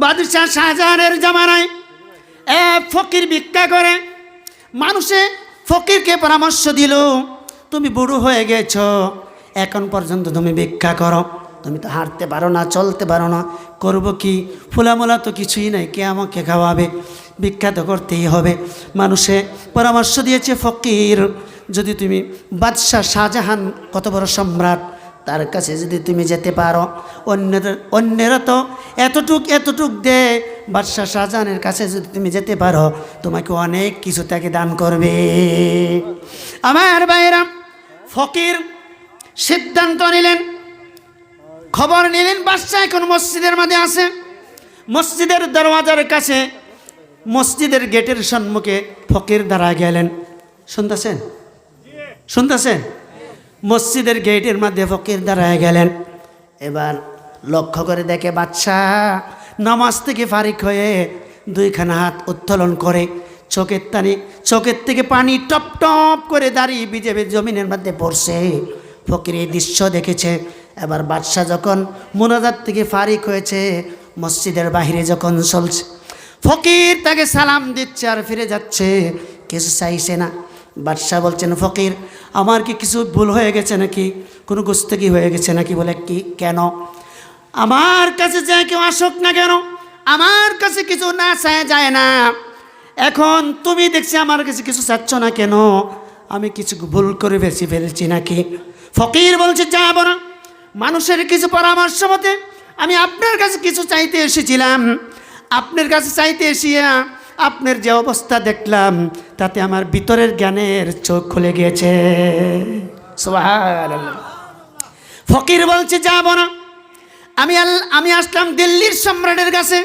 বাদশাহ শাহজাহানের জামানায় ফকির ভিক্ষা করে। মানুষে ফকিরকে পরামর্শ দিল, তুমি বুড়ো হয়ে গেছ, এখন পর্যন্ত তুমি ভিক্ষা করো, তুমি তো হাঁটতে পারো না, চলতে পারো না, করবো কি? ফুলামোলা তো কিছুই নাই, কে আমাকে খাওয়াবে? ভিক্ষা তো করতেই হবে। মানুষে পরামর্শ দিয়েছে, ফকির যদি তুমি বাদশাহ শাহজাহান কত বড় সম্রাট, তার কাছে যদি তুমি যেতে পারো, অন্যেরা তো এতটুক দে, বাদশাহ শাহজাহানের কাছে যদি তুমি যেতে পারো, তোমাকে অনেক কিছু তাকে দান করবে। আমার ভাইরা, ফকির সিদ্ধান্ত নিলেন, খবর নিলেন বাদশাহ এখন মসজিদের মধ্যে আছে। মসজিদের দরওয়াজার কাছে, মসজিদের গেটের সম্মুখে ফকির দাঁড়া গেলেন। শুনতেছেন? মসজিদের গেটের মধ্যে ফকির দাঁড়ায় গেলেন। এবার লক্ষ্য করে দেখে বাদশাহ নামাজ থেকে ফারিক হয়ে দুইখানা হাত উত্তোলন করে, চোখের থেকে পানি টপ টপ করে দাঁড়িয়ে ভিজে জমিনের মধ্যে পড়ছে। ফকির এই দৃশ্য দেখেছে। এবার বাদশাহ যখন মুনাজাত থেকে ফারিক হয়েছে, মসজিদের বাহিরে যখন চলছে, ফকির তাকে সালাম দিচ্ছে আর ফিরে যাচ্ছে, কিছু চাইছে না। বাদশাহ বলছেন, ফকির আমার কি কিছু ভুল হয়ে গেছে নাকি, কোনো গুস্তাখি হয়ে গেছে নাকি? বলে কি, কেন? আমার কাছে যে কেউ আসুক না কেন, আমার কাছে কিছু না চায় যায় না। এখন তুমি দেখছি আমার কাছে কিছু চাচ্ছ না কেন, আমি কিছু ভুল করে ফেলছি নাকি? ফকির বলছে, যাব না, মানুষের কিছু পরামর্শ মতে আমি আপনার কাছে কিছু চাইতে এসেছিলাম। আপনার কাছে চাইতে এসিয়া আপনার যে অবস্থা দেখলাম, তাতে আমার ভিতরের জ্ঞানের চোখ খুলে গিয়েছে। সুবহানাল্লাহ। ফকির বলছে, যাব না, আমি আসলাম দিল্লির সম্রাটের কাছে,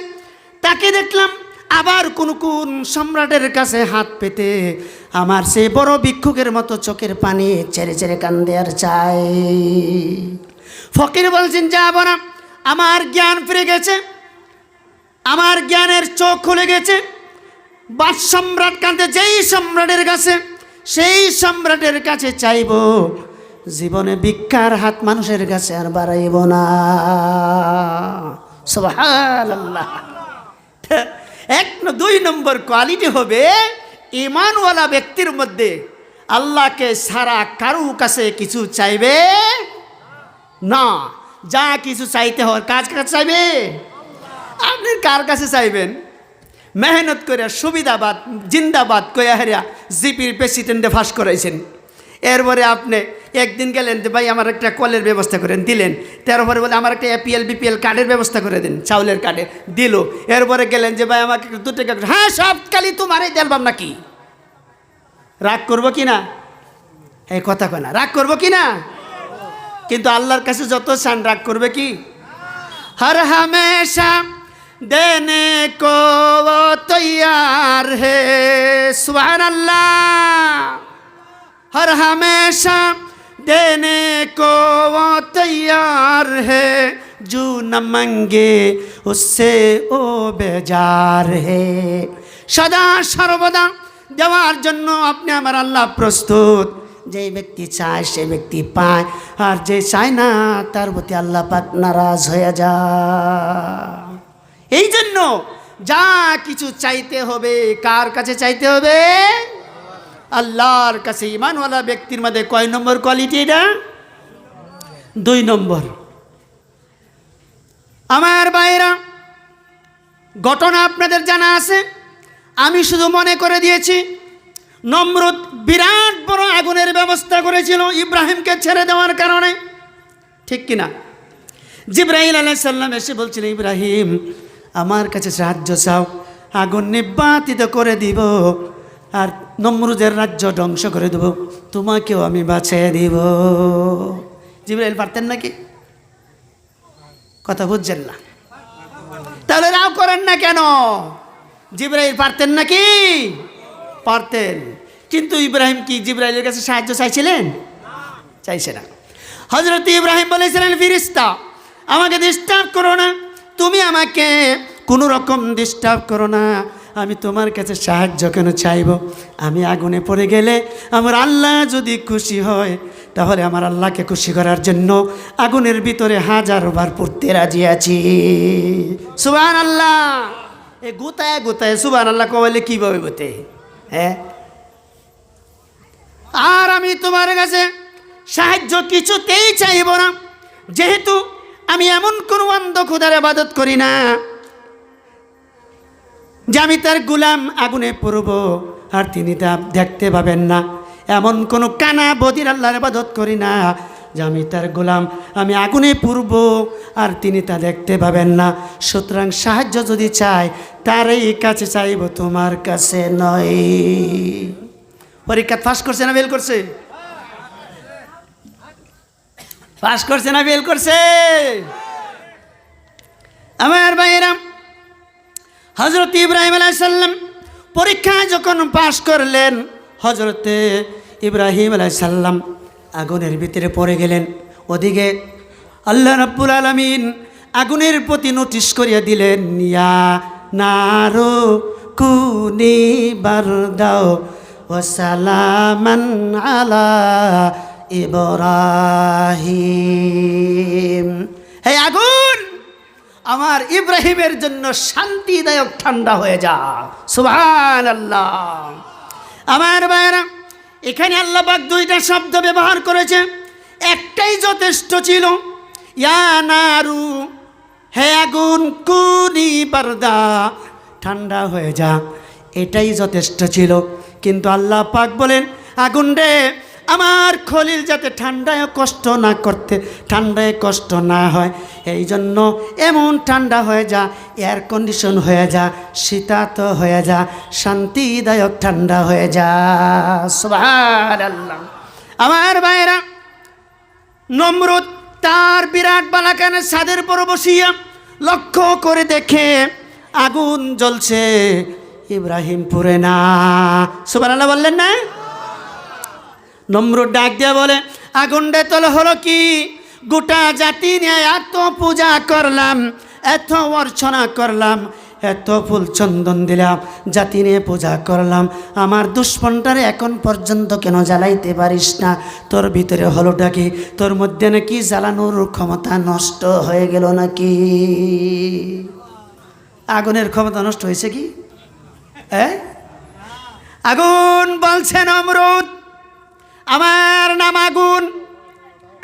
তাকে দেখলাম আবার কোন সম্রাটের কাছে হাত পেতে আমার সেই বড় ভিক্ষুকের মতো চোখের পানি ছেড়ে ছেড়ে কান্দে আর চাই। ফকির বলছেন, যাব না, আমার জ্ঞান ফিরে গেছে, আমার জ্ঞানের চোখ খুলে গেছে। বাদ সম্রাট কান্দে যেই সম্রাটের কাছে, সেই সম্রাটের কাছে চাইব, জীবনে ভিক্ষার হাত মানুষের কাছে আর বাড়াইব না। সুবহানাল্লাহ। 2 নম্বর কোয়ালিটি হবে ঈমানওয়ালা ব্যক্তির মধ্যে আল্লাহকে সারা কারো কাছে কিছু চাইবে না। যা কিছু চাইতে হয় কার কাছে চাইবে? আপনি কার কাছে চাইবেন? মেহনত করে সুবিধাবাদ জিন্দাবাদ কয়া হেরিয়া জিপির প্রেসিডেন্টে ফাঁস করাইছেন। এরপরে আপনি একদিন গেলেন যে ভাই আমার একটা কলের ব্যবস্থা করেন, দিলেন। তারপরে বলে আমার একটা APL BPL কার্ডের ব্যবস্থা করে দিন, চাউলের কার্ডে দিল। এরপরে গেলেন যে ভাই আমাকে 2 টাকা, হ্যাঁ সব কালি তোমারই দেলবাম নাকি? রাগ করবো কি না? এই কথা কয় না, রাগ করবো কি না? কিন্তু আল্লাহর কাছে যত চান, রাগ করবে কি? हर हमेशा देने को वो तैयार है, सुभान अल्लाह। हर हमेशा देने को वो तैयार है, जो न मांगे उससे वो बेजार है। सदा सर्वदा देवार जन्य अपने आमार अल्लाह प्रस्तुत। যে ব্যক্তি চায় সে ব্যক্তি পায়, আর যে চায় না তার প্রতি আল্লাহ পাক নারাজ হয়ে যায়। এই জন্য যা কিছু চাইতে হবে কার কাছে চাইতে হবে? আল্লাহর কাছে। ঈমানওয়ালা ব্যক্তির মধ্যে কয় নম্বর কোয়ালিটি এটা? 2 নম্বর। আমার ভাইরা, ঘটনা আপনাদের জানা আছে, আমি শুধু মনে করে দিয়েছি। নমরুদ বিরাট বড় আগুনের ব্যবস্থা করেছিল ইব্রাহিমকে ছেড়ে দেওয়ার কারণে, ঠিক কিনা? জিবরাইল আলাইহিস সালাম এসে বলছিল, ইব্রাহিম আমার কাছে সাহায্য চাও, আগুন নির্বাপিত করে দিব আর নমরুদের রাজ্য ধ্বংস করে দেব, তোমাকেও আমি বাঁচিয়ে দিব। জিবরাইল পারতেন নাকি? কথা বুঝছেন না? তাহলে রাও করেন না কেন? জিবরাইল পারতেন নাকি? পারতেন। কিন্তু ইব্রাহিম কি জিবরাইলের কাছে সাহায্য চাইছিলেন? চাইছে না। হযরত ইব্রাহিম বলেছিলেন, ফেরেশতা আমাকে ডিস্টার্ব করো না, তুমি আমাকে কোনো রকম ডিস্টার্ব করো না, আমি তোমার কাছে সাহায্য কেন চাইব? আমি আগুনে পড়ে গেলে আমার আল্লাহ যদি খুশি হয়, তাহলে আমার আল্লাহকে খুশি করার জন্য আগুনের ভিতরে 1000 বার পড়তে রাজি আছি। সুবহানাল্লাহ। এ গোতায় গোতায় সুবহানাল্লাহ কইলে কিভাবে গোতে? হ্যাঁ, আর আমি তোমার কাছে সাহায্য কিছুতেই চাইব না, যেহেতু আমি এমন কোনো অন্ধ খোদার ইবাদত করি না যে আমি তার গোলাম আগুনে পড়ব আর তিনি তা দেখতে পাবেন না। এমন কোনো কানা বদির আল্লাহর ইবাদত করি না যে আমি তার গোলাম, আমি আগুনে পড়ব আর তিনি তা দেখতে পাবেন না। সুতরাং সাহায্য যদি চাই তারই কাছে চাইব, তোমার কাছে নয়। পরীক্ষা পাস করছে না ফেল করছে? পাস করছে না ফেল করছে? আমার ভাইয়েরা, হযরত ইব্রাহিম আলাইহিস সালাম পরীক্ষায় যখন পাস করলেন, হযরতে ইব্রাহিম আলাইহিস সালাম আগুনের ভিতরে পড়ে গেলেন। ওদিকে আল্লাহ রাব্বুল আলামিন আগুনের প্রতি নোটিশ করিয়া দিলেন, ইয়া নারু কুনি বারদাও ওয়া সালামান আলা ইব্রাহিম। হে আগুন, আমার ইব্রাহিমের জন্য শান্তিদায়ক ঠান্ডা হয়ে যা। সুবহানাল্লাহ। আমার ভাইরা, এখানে আল্লাহ পাক দুইটা শব্দ ব্যবহার করেছে, একটাই যথেষ্ট ছিল, ইয়া নারু, হে আগুন, কুনি বারদা, ঠান্ডা হয়ে যা, এটাই যথেষ্ট ছিল। কিন্তু আল্লাহ পাক বলেন, আগুন রে, আমার খলিল যাতে ঠান্ডায় কষ্ট না হয়, এই জন্য এমন ঠান্ডা হয়ে যা, এয়ার কন্ডিশন হয়ে যা, শীতাত হয়ে যা, শান্তিদায়ক ঠান্ডা হয়ে যা। সুবহানাল্লাহ। আমার ভাইরা, নমরুদ তার বিরাট বালাখানের ছাদের উপর বসিয়া লক্ষ্য করে দেখে আগুন জ্বলছে, ইব্রাহিম পুরে না। সুবহানাল্লাহ বললেন না? নমরুদ ডাক দিয়া বলে, আগুন রে তোর হলো কি? গোটা জাতি নিয়ে এত পূজা করলাম, এত অর্চনা করলাম, এত ফুল চন্দন দিলাম, জাতি নিয়ে পূজা করলাম, আমার দুশ্মনটারে এখন পর্যন্ত কেন জ্বালাইতে পারিস না? তোর ভিতরে হলোটা কি? তোর মধ্যে নাকি জ্বালানোর ক্ষমতা নষ্ট হয়ে গেল নাকি? আগুনের ক্ষমতা নষ্ট হয়েছে কি? হ্যাঁ, আগুন বলছে, নমরুদ আমার নাম আগুন।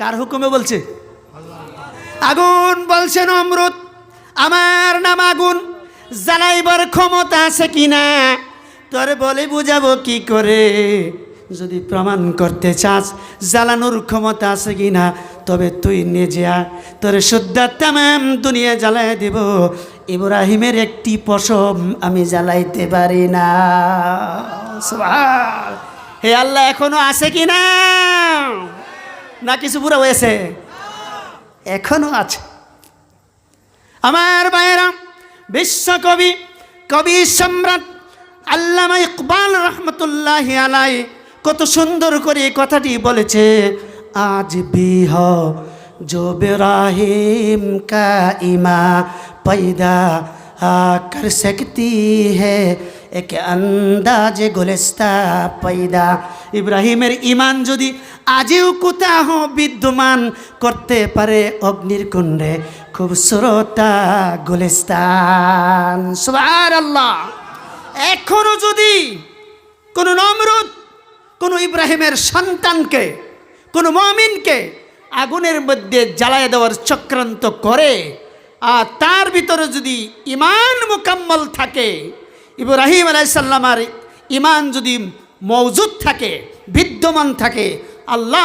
কার হুকুমে বলছে? আগুন বলছে, নমরুদ আমার নাম আগুন, জ্বালাইবার ক্ষমতা আছে কিনা তোরে বলে বুঝাবো কি করে? যদি প্রমাণ করতে চাস জ্বালানোর ক্ষমতা আছে কিনা, তবে তুই নিজে আ, তোরে শুদ্ধা তামাম দুনিয়া জ্বালাই দেব, ইব্রাহিমের একটি পশম আমি জ্বালাইতে পারি না। সুবহান। হে আল্লাহ, এখনো আছে কি না? না কিছু পুরো হয়েছে? এখনো আছে। আমার ভাইয়েরা, বিশ্বকবি, কবি সম্রাট আল্লামা ইকবাল রহমতুল্লাহি আলাইহি কত সুন্দর করে এই কথাটি বলেছে, আজ भी हो जो इब्राहिम का ईमा पैदा कर सकती है एक अंदाज गुलिस्ता पैदा। ইব্রাহিমের ইমান যদি আজও কোথাও বিদ্যমান করতে পারে অগ্নির কুণ্ডে খুবসুরতা গুলিস্তান। সুবহানাল্লাহ। এখনো যদি কোনো নমরুদ কোনো ইব্রাহিমের সন্তানকে, কোনো মুমিনকে আগুনের মধ্যে জ্বালায় দেওয়ার চক্রান্ত করে, আর তার ভিতরে যদি ইমান মুকাম্মল থাকে, ইব্রাহিম আলাইহিস সালামের ইমান যদি মওজুদ থাকে, বিদ্যমান থাকে, আল্লাহ